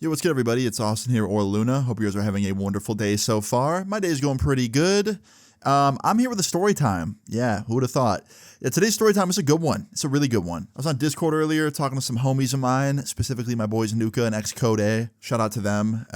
Yo, what's good, everybody? It's Austin here, or Luna. Hope you guys are having a wonderful day so far. My day is going pretty good. I'm here with a story time. Yeah, who would have thought? Yeah, today's story time is a good one. It's a really good one. I was on Discord earlier talking to some homies of mine, specifically my boys Nuka and Xcode. Shout out to them.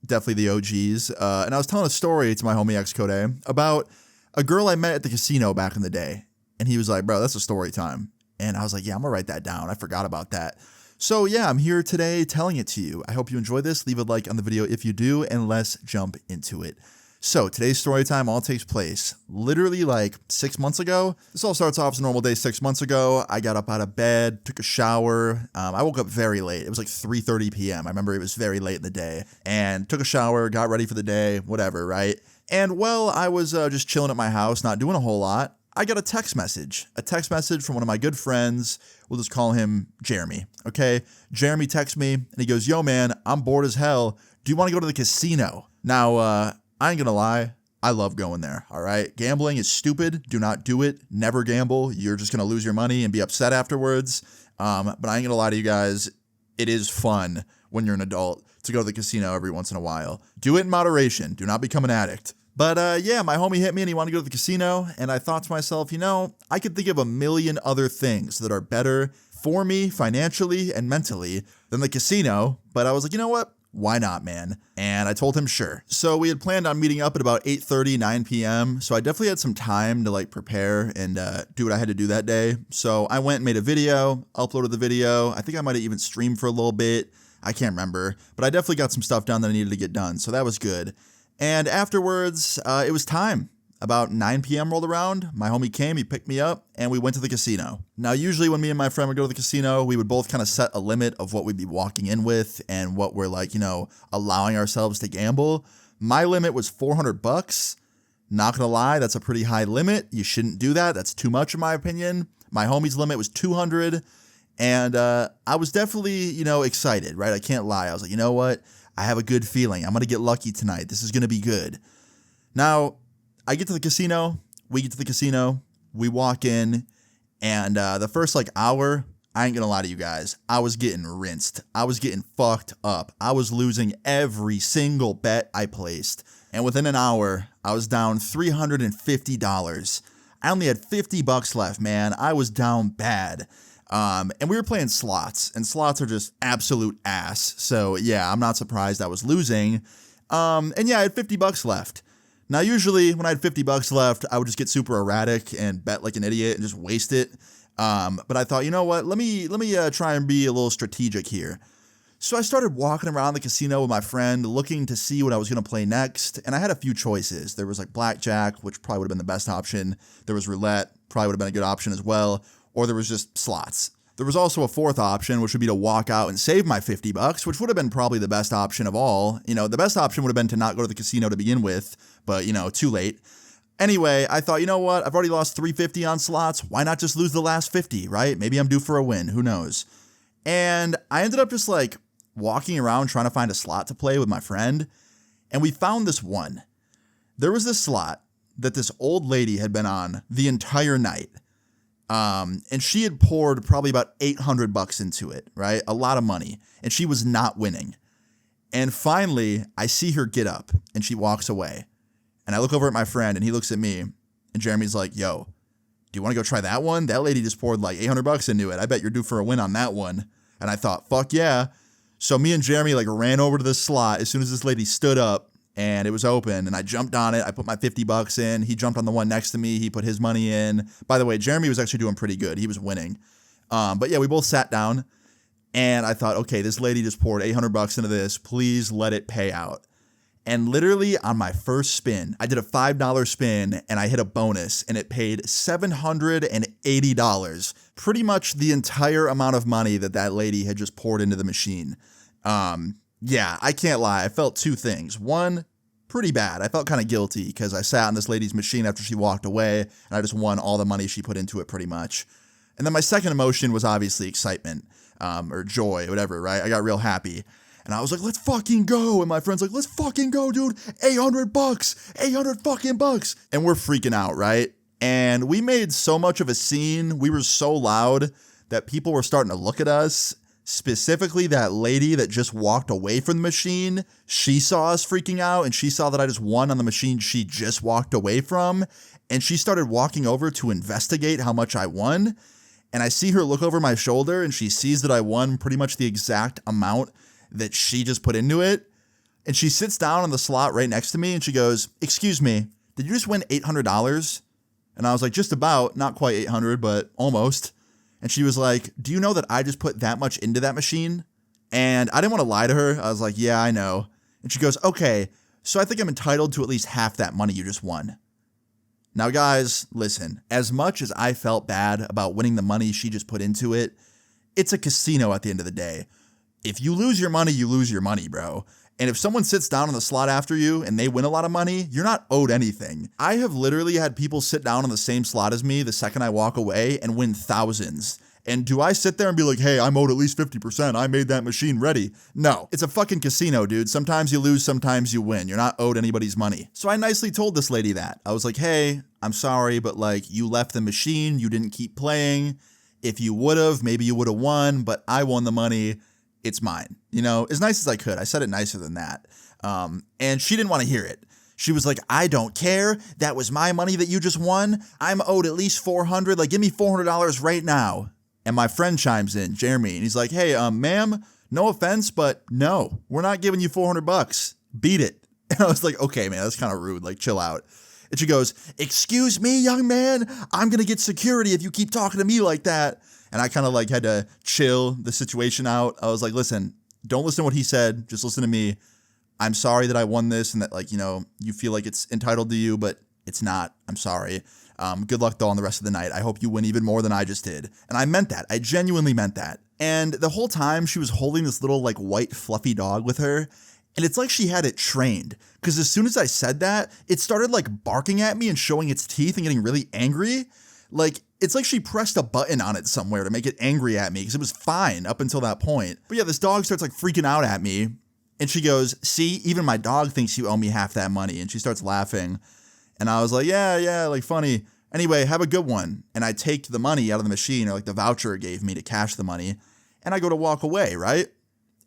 Definitely the OGs. And I was telling a story to my homie Xcode about a girl I met at the casino back in the day. And he was like, bro, that's a story time. And I was like, yeah, I'm going to write that down. I forgot about that. So yeah, I'm here today telling it to you. I hope you enjoy this. Leave a like on the video if you do, and let's jump into it. So today's story time all takes place literally like 6 months ago. This all starts off as a normal day 6 months ago. I got up out of bed, took a shower. I woke up very late. It was like 3:30 p.m. I remember it was very late in the day, and took a shower, got ready for the day, whatever, right? And well, I was just chilling at my house, not doing a whole lot. I got a text message from one of my good friends. We'll just call him Jeremy, okay? Jeremy texts me, and he goes, yo, man, I'm bored as hell. Do you want to go to the casino? Now, I ain't gonna lie. I love going there, all right? Gambling is stupid. Do not do it. Never gamble. You're just gonna lose your money and be upset afterwards. But I ain't gonna lie to you guys. It is fun when you're an adult to go to the casino every once in a while. Do it in moderation. Do not become an addict. But yeah, my homie hit me and he wanted to go to the casino, and I thought to myself, you know, I could think of a million other things that are better for me financially and mentally than the casino, but I was like, you know what? Why not, man? And I told him sure. So we had planned on meeting up at about 8:30, 9 p.m. So I definitely had some time to like prepare and do what I had to do that day. So I went and made a video, uploaded the video. I think I might have even streamed for a little bit. I can't remember, but I definitely got some stuff done that I needed to get done. So that was good. And afterwards, it was time. About 9 p.m. rolled around. My homie came, he picked me up, and we went to the casino. Now, usually when me and my friend would go to the casino, we would both kind of set a limit of what we'd be walking in with and what we're like, you know, allowing ourselves to gamble. My limit was $400. Not gonna lie, that's a pretty high limit. You shouldn't do that. That's too much in my opinion. My homie's limit was $200. And I was definitely, you know, excited, right? I can't lie. I was like, you know what? I have a good feeling. I'm going to get lucky tonight. This is going to be good. Now, I get to the casino. We get to the casino. We walk in. And the first like hour, I ain't going to lie to you guys. I was getting rinsed. I was getting fucked up. I was losing every single bet I placed. And within an hour, I was down $350. I only had $50 left, man. I was down bad. And we were playing slots, and slots are just absolute ass. So yeah, I'm not surprised I was losing. And yeah, I had $50 left. Now, usually when I had $50 left, I would just get super erratic and bet like an idiot and just waste it. But I thought, you know what? Let me try and be a little strategic here. So I started walking around the casino with my friend, looking to see what I was going to play next. And I had a few choices. There was like blackjack, which probably would have been the best option. There was roulette, probably would have been a good option as well. Or there was just slots. There was also a fourth option, which would be to walk out and save my $50, which would have been probably the best option of all. You know, the best option would have been to not go to the casino to begin with, but, you know, too late. Anyway, I thought, you know what? I've already lost $350 on slots. Why not just lose the last 50, right? Maybe I'm due for a win. Who knows? And I ended up just like walking around trying to find a slot to play with my friend. And we found this one. There was this slot that this old lady had been on the entire night. And she had poured probably about $800 into it, right? A lot of money. And she was not winning. And finally, I see her get up and she walks away. And I look over at my friend and he looks at me and Jeremy's like, yo, do you want to go try that one? That lady just poured like $800 into it. I bet you're due for a win on that one. And I thought, fuck yeah. So me and Jeremy like ran over to the slot as soon as this lady stood up. And it was open, and I jumped on it. I put my $50 in. He jumped on the one next to me. He put his money in. By the way, Jeremy was actually doing pretty good. He was winning. But yeah, we both sat down, and I thought, okay, this lady just poured $800 into this. Please let it pay out. And literally on my first spin, I did a $5 spin, and I hit a bonus, and it paid $780. Pretty much the entire amount of money that lady had just poured into the machine. Yeah, I can't lie. I felt two things. One, pretty bad. I felt kind of guilty because I sat on this lady's machine after she walked away, and I just won all the money she put into it pretty much. And then my second emotion was obviously excitement, or joy, whatever, right? I got real happy. And I was like, let's fucking go. And my friend's like, let's fucking go, dude. $800, 800 fucking bucks. And we're freaking out, right? And we made so much of a scene. We were so loud that people were starting to look at us. Specifically, that lady that just walked away from the machine, she saw us freaking out and she saw that I just won on the machine she just walked away from. And she started walking over to investigate how much I won. And I see her look over my shoulder and she sees that I won pretty much the exact amount that she just put into it. And she sits down on the slot right next to me and she goes, "Excuse me, did you just win $800? And I was like, just about, not quite 800, but almost. And she was like, "Do you know that I just put that much into that machine?" And I didn't want to lie to her. I was like, "Yeah, I know." And she goes, "Okay, so I think I'm entitled to at least half that money you just won." Now, guys, listen, as much as I felt bad about winning the money she just put into it, it's a casino at the end of the day. If you lose your money, you lose your money, bro. And if someone sits down on the slot after you and they win a lot of money, you're not owed anything. I have literally had people sit down on the same slot as me the second I walk away and win thousands. And do I sit there and be like, "Hey, I'm owed at least 50%. I made that machine ready"? No, it's a fucking casino, dude. Sometimes you lose, sometimes you win. You're not owed anybody's money. So I nicely told this lady that. I was like, "Hey, I'm sorry, but like you left the machine. You didn't keep playing. If you would have, maybe you would have won, but I won the money. It's mine." You know, as nice as I could. I said it nicer than that. And she didn't want to hear it. She was like, "I don't care. That was my money that you just won. I'm owed at least $400. Like, give me $400 right now." And my friend chimes in, Jeremy, and he's like, "Hey, ma'am, no offense, but no, we're not giving you $400. Beat it." And I was like, "Okay, man, that's kind of rude. Like, chill out." And she goes, "Excuse me, young man, I'm going to get security if you keep talking to me like that." And I kind of like had to chill the situation out. I was like, "Listen, don't listen to what he said. Just listen to me. I'm sorry that I won this and that, like, you know, you feel like it's entitled to you, but it's not. I'm sorry. Good luck though on the rest of the night. I hope you win even more than I just did." And I meant that. I genuinely meant that. And the whole time she was holding this little like white fluffy dog with her. And it's like she had it trained, because as soon as I said that, it started like barking at me and showing its teeth and getting really angry. Like, it's like she pressed a button on it somewhere to make it angry at me, because it was fine up until that point. But yeah, this dog starts like freaking out at me. And she goes, "See, even my dog thinks you owe me half that money." And she starts laughing. And I was like, yeah, like funny. "Anyway, have a good one." And I take the money out of the machine, or like the voucher it gave me to cash the money. And I go to walk away, right?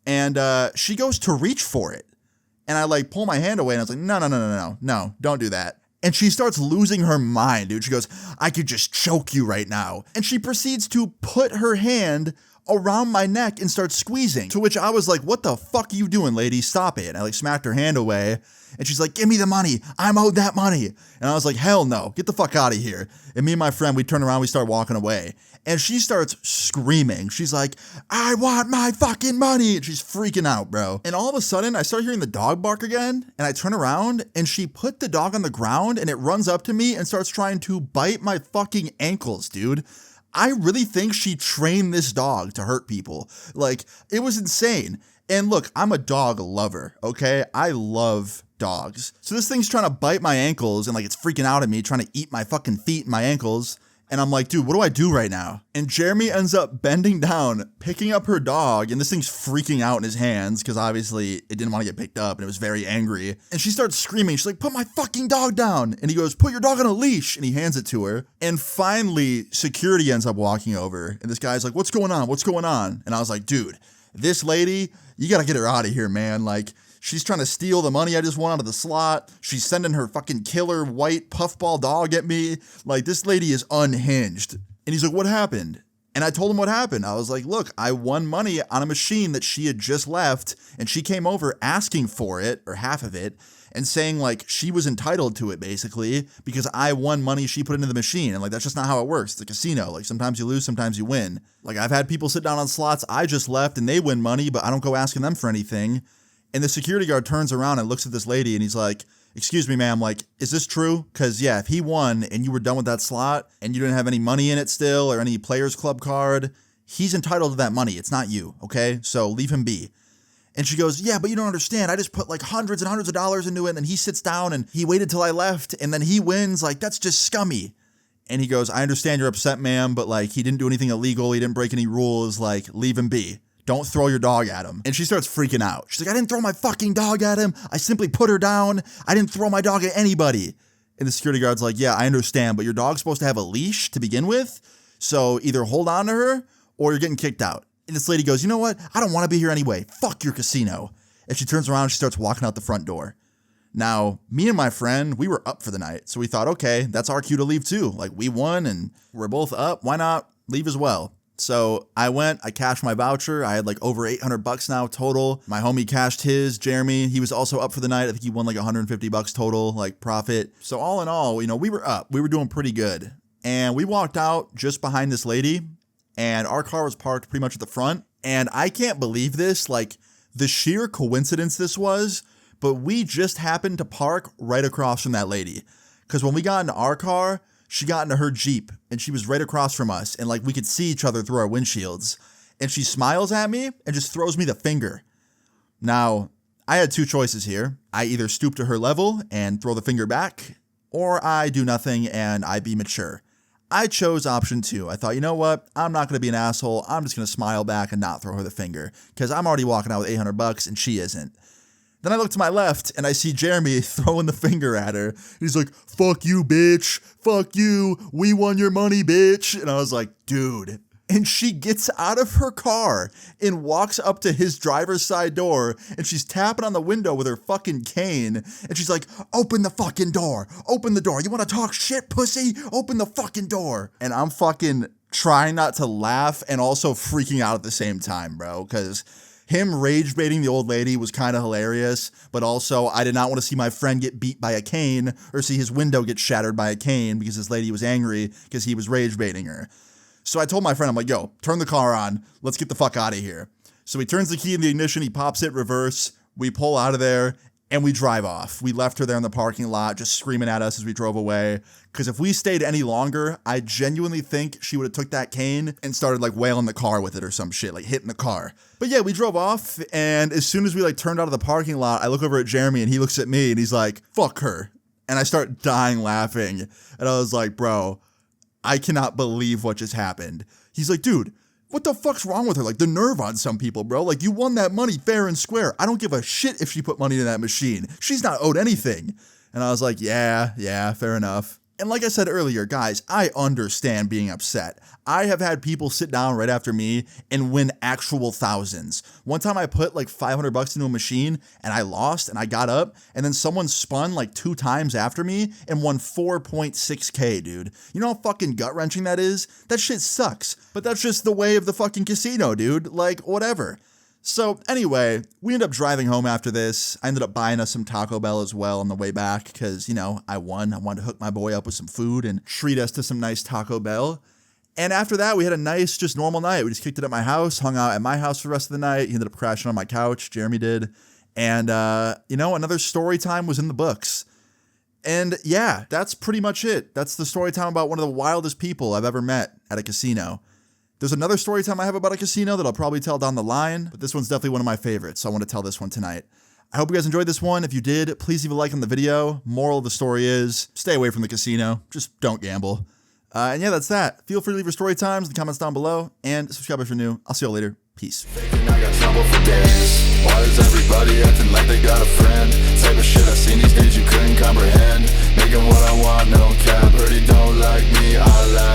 And she goes to reach for it. And I like pull my hand away and I was like, no, don't do that. And she starts losing her mind, dude. She goes, "I could just choke you right now." And she proceeds to put her hand around my neck and starts squeezing. To which I was like, "What the fuck are you doing, lady? Stop it." And I like smacked her hand away. And she's like, "Give me the money. I'm owed that money." And I was like, "Hell no. Get the fuck out of here." And me and my friend, we turn around, we start walking away. And she starts screaming. She's like, "I want my fucking money." And she's freaking out, bro. And all of a sudden, I start hearing the dog bark again. And I turn around and she put the dog on the ground and it runs up to me and starts trying to bite my fucking ankles, dude. I really think she trained this dog to hurt people. Like, it was insane. And look, I'm a dog lover, okay? I love dogs. So this thing's trying to bite my ankles and like it's freaking out at me, trying to eat my fucking feet and my ankles. And I'm like, "Dude, what do I do right now?" And Jeremy ends up bending down, picking up her dog, and this thing's freaking out in his hands because obviously it didn't want to get picked up and it was very angry. And she starts screaming. She's like, "Put my fucking dog down." And he goes, "Put your dog on a leash." And he hands it to her. And finally, security ends up walking over. And this guy's like, "What's going on? What's going on?" And I was like, "Dude, this lady, you got to get her out of here, man. Like, she's trying to steal the money I just won out of the slot. She's sending her fucking killer white puffball dog at me. Like, this lady is unhinged." And he's like, "What happened?" And I told him what happened. I was like, "Look, I won money on a machine that she had just left, and she came over asking for it, or half of it, and saying like she was entitled to it basically because I won money she put into the machine. And like, that's just not how it works. It's a casino. Like, sometimes you lose, sometimes you win. Like, I've had people sit down on slots I just left and they win money, but I don't go asking them for anything." And the security guard turns around and looks at this lady and he's like, "Excuse me, ma'am, like, is this true? Because yeah, if he won and you were done with that slot and you didn't have any money in it still or any Players Club card, he's entitled to that money. It's not you, okay? So leave him be." And she goes, "Yeah, but you don't understand. I just put like hundreds and hundreds of dollars into it, and then he sits down and he waited till I left and then he wins. Like, that's just scummy." And he goes, "I understand you're upset, ma'am, but like, he didn't do anything illegal. He didn't break any rules. Like, leave him be. Don't throw your dog at him." And she starts freaking out. She's like, "I didn't throw my fucking dog at him. I simply put her down. I didn't throw my dog at anybody." And the security guard's like, "Yeah, I understand, but your dog's supposed to have a leash to begin with. So either hold on to her or you're getting kicked out." And this lady goes, you know what? I don't want to be here anyway. Fuck your casino. And she turns around and she starts walking out the front door. Now, me and my friend, we were up for the night. So we thought, okay, that's our cue to leave too. Like, we won and we're both up. Why not leave as well? So I went, I cashed my voucher. I had like over $800 now total. My homie cashed his, Jeremy. He was also up for the night. I think he won like $150 total, like profit. So all in all, you know, we were up. We were doing pretty good. And we walked out just behind this lady and our car was parked pretty much at the front. And I can't believe this, like the sheer coincidence this was, but we just happened to park right across from that lady. Because when we got into our car, she got into her Jeep and she was right across from us and like we could see each other through our windshields. And she smiles at me and just throws me the finger. Now, I had two choices here. I either stoop to her level and throw the finger back, or I do nothing and I be mature. I chose option 2. I thought, you know what? I'm not going to be an asshole. I'm just going to smile back and not throw her the finger because I'm already walking out with $800 and she isn't. Then I look to my left and I see Jeremy throwing the finger at her. He's like, fuck you, bitch. Fuck you. We won your money, bitch. And I was like, dude. And she gets out of her car and walks up to his driver's side door and she's tapping on the window with her fucking cane. And she's like, open the fucking door. Open the door. You want to talk shit, pussy? Open the fucking door. And I'm fucking trying not to laugh and also freaking out at the same time, bro. Because him rage baiting the old lady was kind of hilarious, but also I did not want to see my friend get beat by a cane or see his window get shattered by a cane because this lady was angry because he was rage baiting her. So I told my friend, I'm like, yo, turn the car on. Let's get the fuck out of here. So he turns the key in the ignition. He pops it reverse. We pull out of there and we drive off. We left her there in the parking lot just screaming at us as we drove away. Because if we stayed any longer, I genuinely think she would have took that cane and started like wailing the car with it or some shit, like hitting the car. But yeah, we drove off. And as soon as we like turned out of the parking lot, I look over at Jeremy and he looks at me and he's like, fuck her. And I start dying laughing. And I was like, bro, I cannot believe what just happened. He's like, dude, what the fuck's wrong with her? Like the nerve on some people, bro. Like you won that money fair and square. I don't give a shit if she put money in that machine. She's not owed anything. And I was like, yeah, fair enough. And like I said earlier, guys, I understand being upset. I have had people sit down right after me and win actual thousands. One time I put like $500 into a machine and I lost and I got up and then someone spun like 2 times after me and won 4.6K, dude. You know how fucking gut-wrenching that is? That shit sucks. But that's just the way of the fucking casino, dude. Like, whatever. So anyway, we ended up driving home after this. I ended up buying us some Taco Bell as well on the way back because, you know, I won. I wanted to hook my boy up with some food and treat us to some nice Taco Bell. And after that, we had a nice, just normal night. We just kicked it at my house, hung out at my house for the rest of the night. He ended up crashing on my couch. Jeremy did. And, you know, another story time was in the books. And yeah, that's pretty much it. That's the story time about one of the wildest people I've ever met at a casino. There's another story time I have about a casino that I'll probably tell down the line, but this one's definitely one of my favorites, so I want to tell this one tonight. I hope you guys enjoyed this one. If you did, please leave a like on the video. Moral of the story is, stay away from the casino. Just don't gamble. And yeah, that's that. Feel free to leave your story times in the comments down below, and subscribe if you're new. I'll see you all later. Peace. I got trouble for days. Why is everybody acting like they got a friend? Type of shit I seen these days you couldn't comprehend. Making what I want, no cap. Heard he don't like me, I laugh.